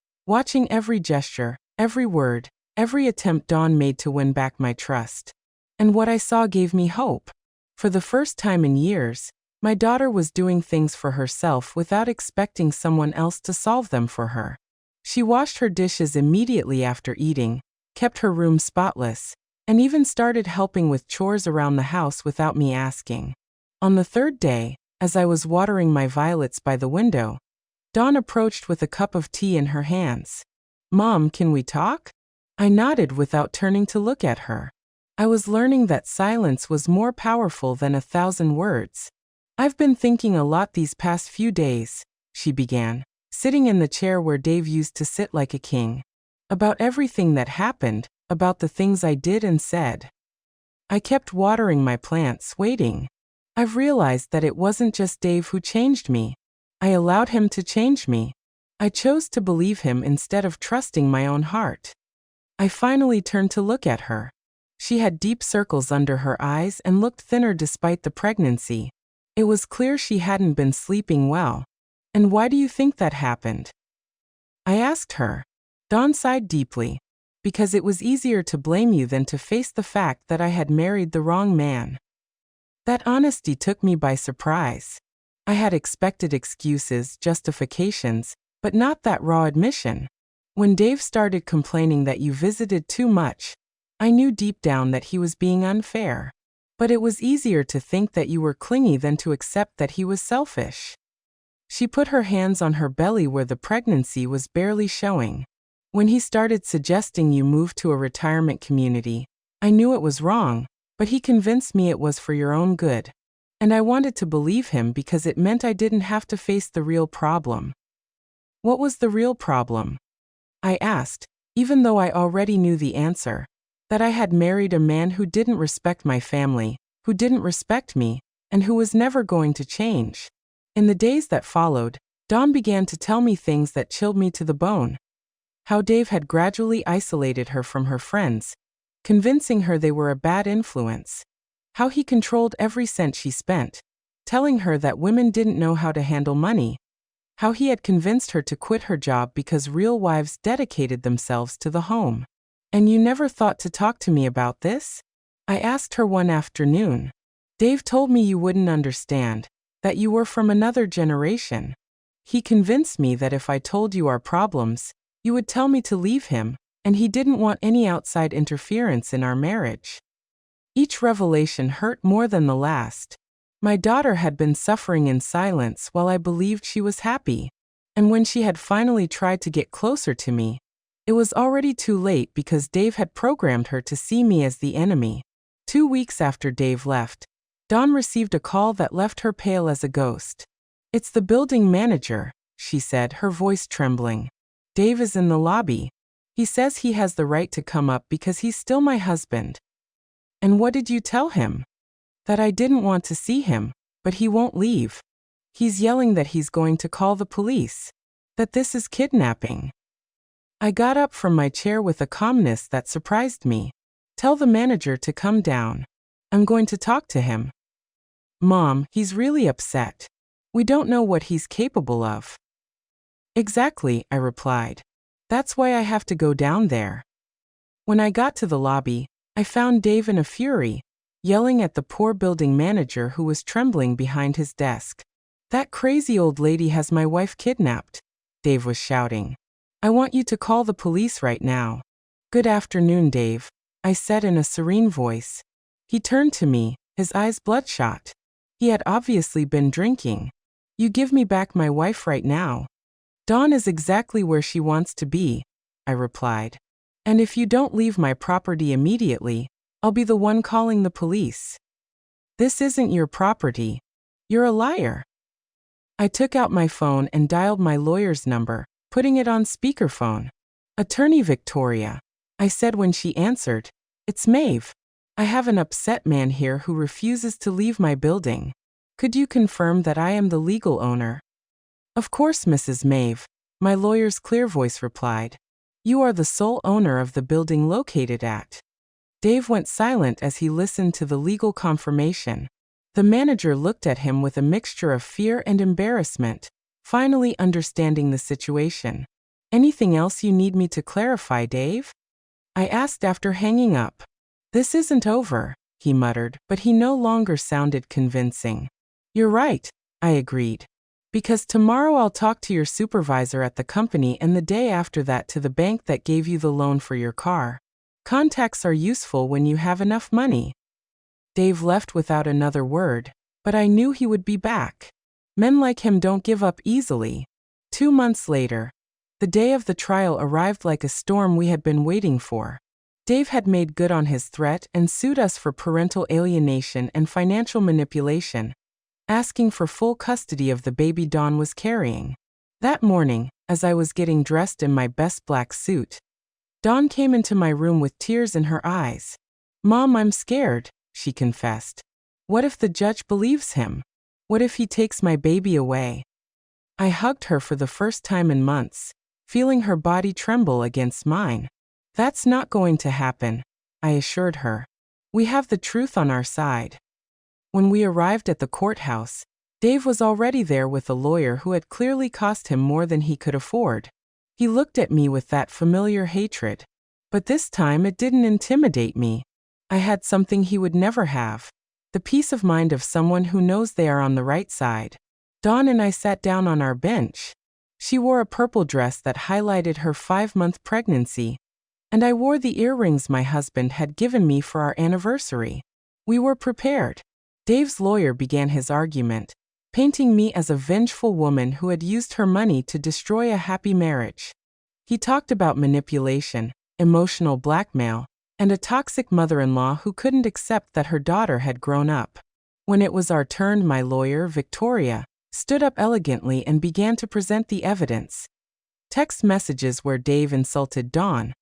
Speaker 1: every gesture, every word, every attempt Dawn made to win back my trust. And what I saw gave me hope. For the first time in years, my daughter was doing things for herself without expecting someone else to solve them for her. She washed her dishes immediately after eating, kept her room spotless, and even started helping with chores around the house without me asking. On the third day, as I was watering my violets by the window, Dawn approached with a cup of tea in her hands. Mom, can we talk? I nodded without turning to look at her. I was learning that silence was more powerful than 1,000 words. I've been thinking a lot these past few days, she began, sitting in the chair where Dave used to sit like a king. About everything that happened, about the things I did and said. I kept watering my plants, waiting. I've realized that it wasn't just Dave who changed me. I allowed him to change me. I chose to believe him instead of trusting my own heart. I finally turned to look at her. She had deep circles under her eyes and looked thinner despite the pregnancy. It was clear she hadn't been sleeping well. And why do you think that happened? I asked her. Dawn sighed deeply. Because it was easier to blame you than to face the fact that I had married the wrong man. That honesty took me by surprise. I had expected excuses, justifications, but not that raw admission. When Dave started complaining that you visited too much, I knew deep down that he was being unfair. But it was easier to think that you were clingy than to accept that he was selfish. She put her hands on her belly where the pregnancy was barely showing. When he started suggesting you move to a retirement community, I knew it was wrong, but he convinced me it was for your own good. And I wanted to believe him because it meant I didn't have to face the real problem. What was the real problem? I asked, even though I already knew the answer, that I had married a man who didn't respect my family, who didn't respect me, and who was never going to change. In the days that followed, Dawn began to tell me things that chilled me to the bone. How Dave had gradually isolated her from her friends, convincing her they were a bad influence. How he controlled every cent she spent, telling her that women didn't know how to handle money. How he had convinced her to quit her job because real wives dedicated themselves to the home. "And you never thought to talk to me about this?" I asked her one afternoon. "Dave told me you wouldn't understand, that you were from another generation. He convinced me that if I told you our problems, you would tell me to leave him, and he didn't want any outside interference in our marriage." Each revelation hurt more than the last. My daughter had been suffering in silence while I believed she was happy. And when she had finally tried to get closer to me, it was already too late because Dave had programmed her to see me as the enemy. 2 weeks after Dave left, Dawn received a call that left her pale as a ghost. "It's the building manager," she said, her voice trembling. "Dave is in the lobby. He says he has the right to come up because he's still my husband." "And what did you tell him?" "That I didn't want to see him, but he won't leave. He's yelling that he's going to call the police. That this is kidnapping." I got up from my chair with a calmness that surprised me. "Tell the manager to come down. I'm going to talk to him." "Mom, he's really upset. We don't know what he's capable of." "Exactly," I replied. "That's why I have to go down there." When I got to the lobby, I found Dave in a fury, yelling at the poor building manager who was trembling behind his desk. "That crazy old lady has my wife kidnapped," Dave was shouting. "I want you to call the police right now." "Good afternoon, Dave," I said in a serene voice. He turned to me, his eyes bloodshot. He had obviously been drinking. "You give me back my wife right now." "Dawn is exactly where she wants to be," I replied. "And if you don't leave my property immediately, I'll be the one calling the police." "This isn't your property. You're a liar." I took out my phone and dialed my lawyer's number, putting it on speakerphone. "Attorney Victoria," I said when she answered. "It's Maeve. I have an upset man here who refuses to leave my building. Could you confirm that I am the legal owner?" "Of course, Mrs. Maeve," my lawyer's clear voice replied. "You are the sole owner of the building located at." Dave went silent as he listened to the legal confirmation. The manager looked at him with a mixture of fear and embarrassment, finally understanding the situation. "Anything else you need me to clarify, Dave?" I asked after hanging up. "This isn't over," he muttered, but he no longer sounded convincing. "You're right," I agreed. "Because tomorrow I'll talk to your supervisor at the company and the day after that to the bank that gave you the loan for your car. Contacts are useful when you have enough money." Dave left without another word, but I knew he would be back. Men like him don't give up easily. 2 months later, the day of the trial arrived like a storm we had been waiting for. Dave had made good on his threat and sued us for parental alienation and financial manipulation, asking for full custody of the baby Dawn was carrying. That morning, as I was getting dressed in my best black suit, Dawn came into my room with tears in her eyes. "Mom, I'm scared," she confessed. "What if the judge believes him? What if he takes my baby away?" I hugged her for the first time in months, feeling her body tremble against mine. "That's not going to happen," I assured her. "We have the truth on our side." When we arrived at the courthouse, Dave was already there with a lawyer who had clearly cost him more than he could afford. He looked at me with that familiar hatred. But this time it didn't intimidate me. I had something he would never have. The peace of mind of someone who knows they are on the right side. Dawn and I sat down on our bench. She wore a purple dress that highlighted her 5-month pregnancy, and I wore the earrings my husband had given me for our anniversary. We were prepared. Dave's lawyer began his argument, painting me as a vengeful woman who had used her money to destroy a happy marriage. He talked about manipulation, emotional blackmail, and a toxic mother-in-law who couldn't accept that her daughter had grown up. When it was our turn, my lawyer, Victoria, stood up elegantly and began to present the evidence. Text messages where Dave insulted Dawn,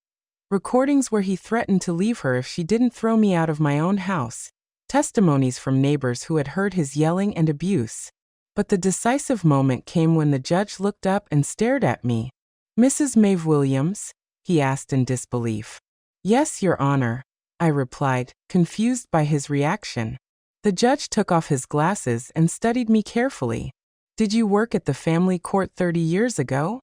Speaker 1: recordings where he threatened to leave her if she didn't throw me out of my own house, testimonies from neighbors who had heard his yelling and abuse. But the decisive moment came when the judge looked up and stared at me. "Mrs. Maeve Williams?" he asked in disbelief. "Yes, Your Honor," I replied, confused by his reaction. The judge took off his glasses and studied me carefully. "Did you work at the family court 30 years ago?"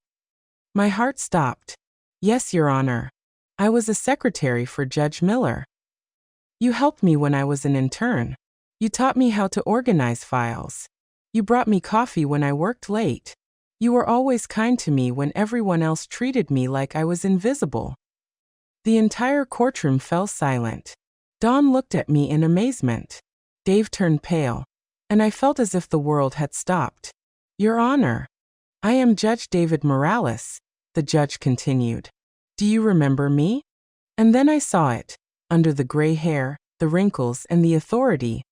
Speaker 1: My heart stopped. "Yes, Your Honor. I was a secretary for Judge Miller." "You helped me when I was an intern. You taught me how to organize files. You brought me coffee when I worked late. You were always kind to me when everyone else treated me like I was invisible." The entire courtroom fell silent. Dawn looked at me in amazement. Dave turned pale, and I felt as if the world had stopped. "Your Honor, I am Judge David Morales," the judge continued. "Do you remember me?" And then I saw it. Under the gray hair, the wrinkles, and the authority,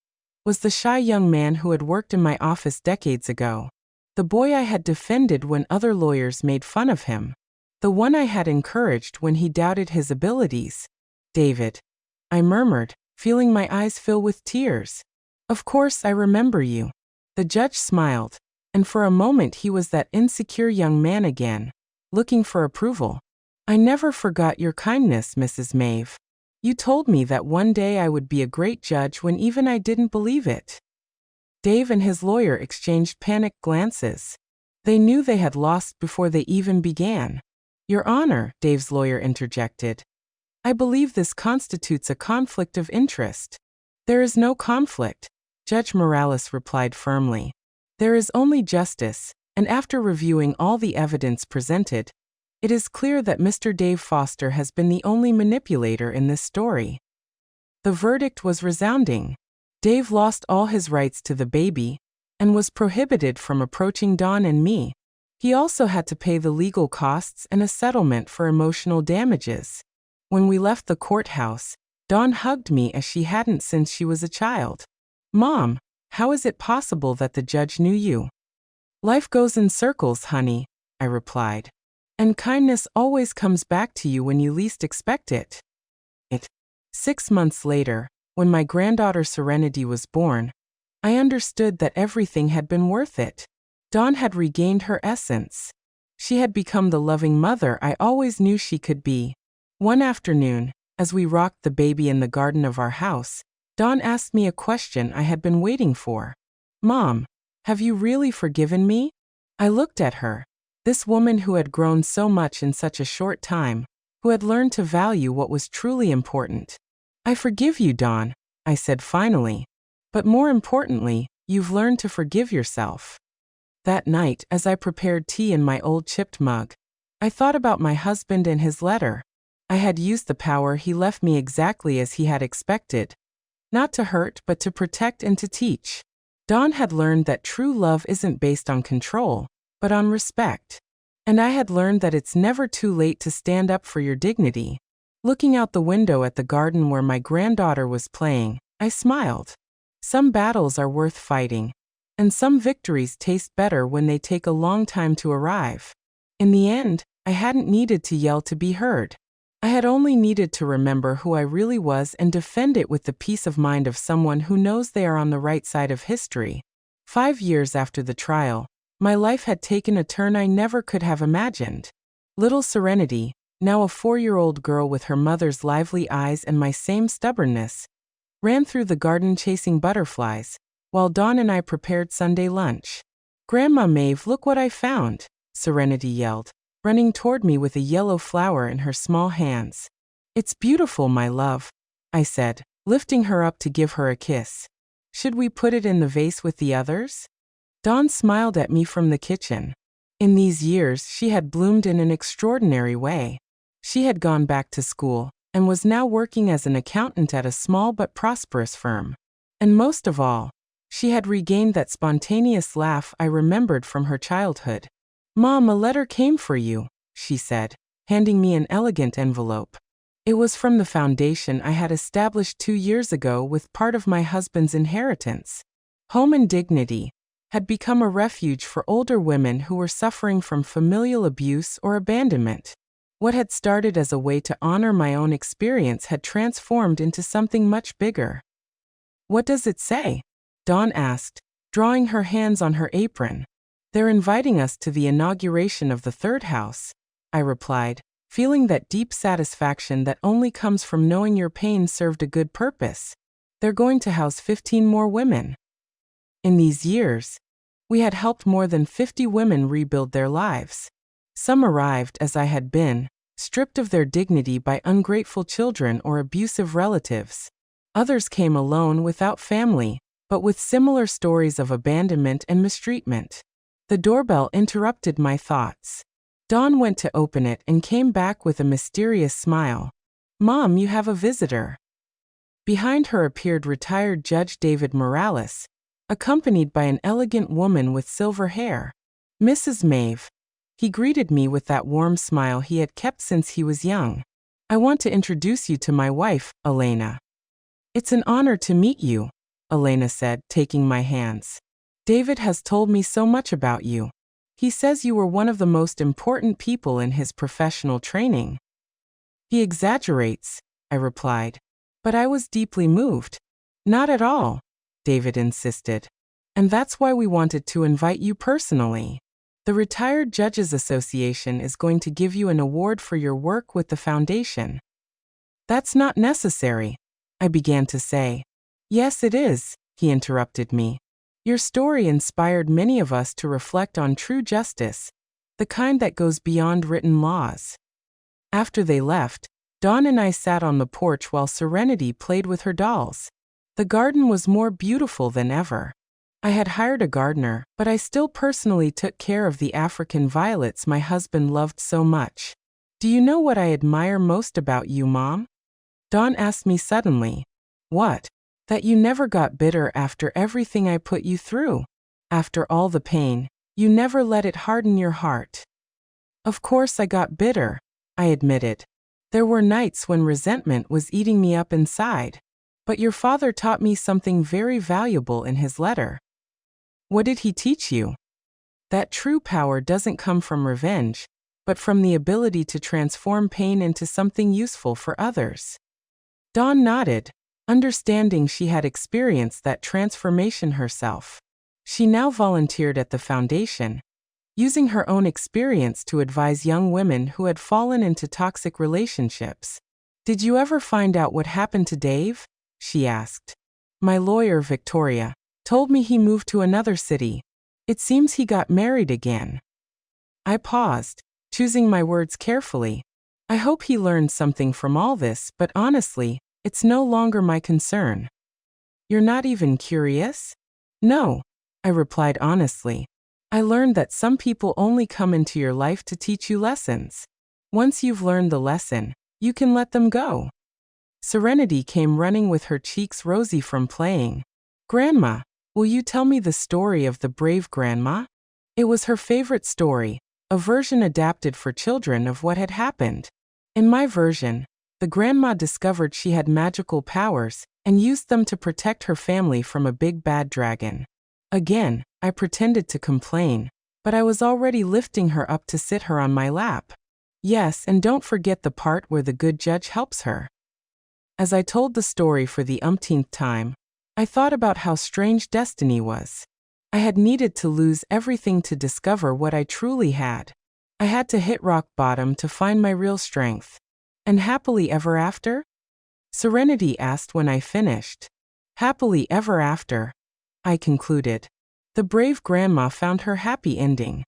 Speaker 1: was the shy young man who had worked in my office decades ago. The boy I had defended when other lawyers made fun of him. The one I had encouraged when he doubted his abilities. "David," I murmured, feeling my eyes fill with tears. "Of course I remember you." The judge smiled, and for a moment he was that insecure young man again, looking for approval. "I never forgot your kindness, Mrs. Maeve. You told me that one day I would be a great judge when even I didn't believe it." Dave and his lawyer exchanged panicked glances. They knew they had lost before they even began. "Your Honor," Dave's lawyer interjected, "I believe this constitutes a conflict of interest." "There is no conflict," Judge Morales replied firmly. "There is only justice, and after reviewing all the evidence presented, it is clear that Mr. Dave Foster has been the only manipulator in this story." The verdict was resounding. Dave lost all his rights to the baby and was prohibited from approaching Dawn and me. He also had to pay the legal costs and a settlement for emotional damages. When we left the courthouse, Dawn hugged me as she hadn't since she was a child. "Mom, how is it possible that the judge knew you?" "Life goes in circles, honey," I replied. "And kindness always comes back to you when you least expect it." 6 months later, when my granddaughter Serenity was born, I understood that everything had been worth it. Dawn had regained her essence. She had become the loving mother I always knew she could be. One afternoon, as we rocked the baby in the garden of our house, Dawn asked me a question I had been waiting for. "Mom, have you really forgiven me?" I looked at her. This woman who had grown so much in such a short time, who had learned to value what was truly important. "I forgive you, Dawn," I said finally. "But more importantly, you've learned to forgive yourself." That night, as I prepared tea in my old chipped mug, I thought about my husband and his letter. I had used the power he left me exactly as he had expected. Not to hurt, but to protect and to teach. Dawn had learned that true love isn't based on control, but on respect. And I had learned that it's never too late to stand up for your dignity. Looking out the window at the garden where my granddaughter was playing, I smiled. Some battles are worth fighting, and some victories taste better when they take a long time to arrive. In the end, I hadn't needed to yell to be heard. I had only needed to remember who I really was and defend it with the peace of mind of someone who knows they are on the right side of history. 5 years after the trial, my life had taken a turn I never could have imagined. Little Serenity, now a 4-year-old girl with her mother's lively eyes and my same stubbornness, ran through the garden chasing butterflies, while Dawn and I prepared Sunday lunch. "Grandma Maeve, look what I found," Serenity yelled, running toward me with a yellow flower in her small hands. "It's beautiful, my love," I said, lifting her up to give her a kiss. "Should we put it in the vase with the others?" Dawn smiled at me from the kitchen. In these years, she had bloomed in an extraordinary way. She had gone back to school and was now working as an accountant at a small but prosperous firm. And most of all, she had regained that spontaneous laugh I remembered from her childhood. "Mom, a letter came for you," she said, handing me an elegant envelope. It was from the foundation I had established 2 years ago with part of my husband's inheritance. Home and Dignity had become a refuge for older women who were suffering from familial abuse or abandonment. What had started as a way to honor my own experience had transformed into something much bigger. What does it say? Dawn asked, drawing her hands on her apron. They're inviting us to the inauguration of the third house, I replied, feeling that deep satisfaction that only comes from knowing your pain served a good purpose. They're going to house 15 more women. In these years, we had helped more than 50 women rebuild their lives. Some arrived, as I had been, stripped of their dignity by ungrateful children or abusive relatives. Others came alone without family, but with similar stories of abandonment and mistreatment. The doorbell interrupted my thoughts. Dawn went to open it and came back with a mysterious smile. "Mom, you have a visitor." Behind her appeared retired Judge David Morales, accompanied by an elegant woman with silver hair. "Mrs. Maeve." He greeted me with that warm smile he had kept since he was young. "I want to introduce you to my wife, Elena." "It's an honor to meet you," Elena said, taking my hands. "David has told me so much about you. He says you were one of the most important people in his professional training." "He exaggerates," I replied. But I was deeply moved. "Not at all," David insisted. "And that's why we wanted to invite you personally. The Retired Judges Association is going to give you an award for your work with the foundation." "That's not necessary," I began to say. "Yes, it is," he interrupted me. "Your story inspired many of us to reflect on true justice, the kind that goes beyond written laws." After they left, Dawn and I sat on the porch while Serenity played with her dolls. The garden was more beautiful than ever. I had hired a gardener, but I still personally took care of the African violets my husband loved so much. "Do you know what I admire most about you, Mom?" Dawn asked me suddenly. "What?" "That you never got bitter after everything I put you through. After all the pain, you never let it harden your heart." "Of course I got bitter," I admitted. "There were nights when resentment was eating me up inside. But your father taught me something very valuable in his letter." "What did he teach you?" "That true power doesn't come from revenge, but from the ability to transform pain into something useful for others." Dawn nodded, understanding she had experienced that transformation herself. She now volunteered at the foundation, using her own experience to advise young women who had fallen into toxic relationships. "Did you ever find out what happened to Dave?" she asked. "My lawyer, Victoria, told me he moved to another city. It seems he got married again." I paused, choosing my words carefully. I hope he learned something from all this, but honestly, it's no longer my concern. "You're not even curious?" "No," I replied honestly. "I learned that some people only come into your life to teach you lessons. Once you've learned the lesson, you can let them go." Serenity came running with her cheeks rosy from playing. "Grandma, will you tell me the story of the brave grandma?" It was her favorite story, a version adapted for children of what had happened. In my version, the grandma discovered she had magical powers and used them to protect her family from a big bad dragon. Again, I pretended to complain, but I was already lifting her up to sit her on my lap. Yes, and don't forget the part where the good judge helps her. As I told the story for the umpteenth time, I thought about how strange destiny was. I had needed to lose everything to discover what I truly had. I had to hit rock bottom to find my real strength. "And happily ever after?" Serenity asked when I finished. "Happily ever after," I concluded. "The brave grandma found her happy ending."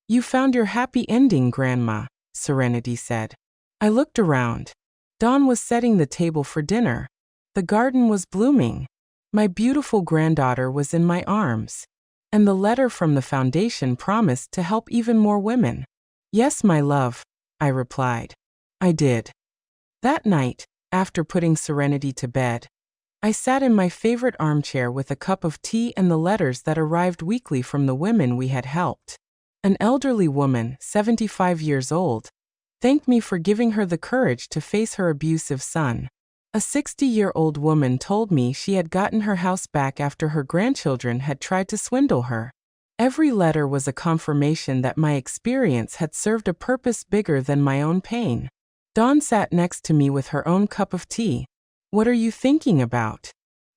Speaker 1: "You found your happy ending, Grandma," Serenity said. I looked around. Dawn was setting the table for dinner. The garden was blooming. My beautiful granddaughter was in my arms. And the letter from the foundation promised to help even more women. "Yes, my love," I replied. I did. That night, after putting Serenity to bed, I sat in my favorite armchair with a cup of tea and the letters that arrived weekly from the women we had helped. An elderly woman, 75 years old, thanked me for giving her the courage to face her abusive son. A 60-year-old woman told me she had gotten her house back after her grandchildren had tried to swindle her. Every letter was a confirmation that my experience had served a purpose bigger than my own pain. Dawn sat next to me with her own cup of tea. "What are you thinking about?"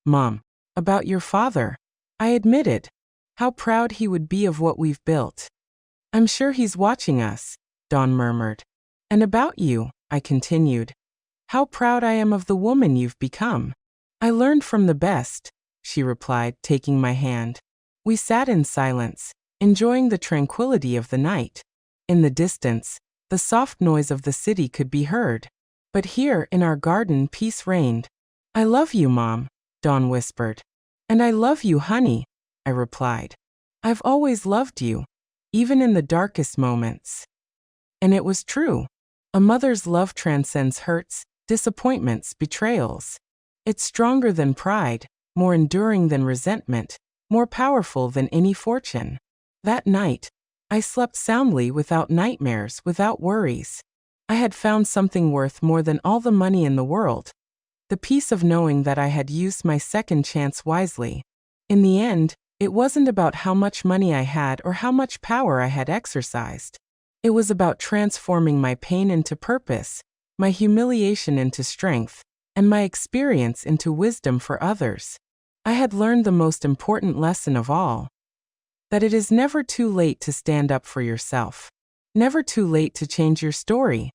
Speaker 1: Mom. About your father. I admitted. How proud he would be of what we've built. I'm sure he's watching us, Dawn murmured. And about you, I continued. How proud I am of the woman you've become. I learned from the best, she replied, taking my hand. We sat in silence, enjoying the tranquility of the night. In the distance, the soft noise of the city could be heard. But here, in our garden, peace reigned. I love you, Mom, Dawn whispered. And I love you, honey, I replied. I've always loved you, even in the darkest moments. And it was true. A mother's love transcends hurts, disappointments, betrayals. It's stronger than pride, more enduring than resentment, more powerful than any fortune. That night, I slept soundly without nightmares, without worries. I had found something worth more than all the money in the world. The peace of knowing that I had used my second chance wisely. In the end, it wasn't about how much money I had or how much power I had exercised. It was about transforming my pain into purpose, my humiliation into strength, and my experience into wisdom for others. I had learned the most important lesson of all. That it is never too late to stand up for yourself. Never too late to change your story.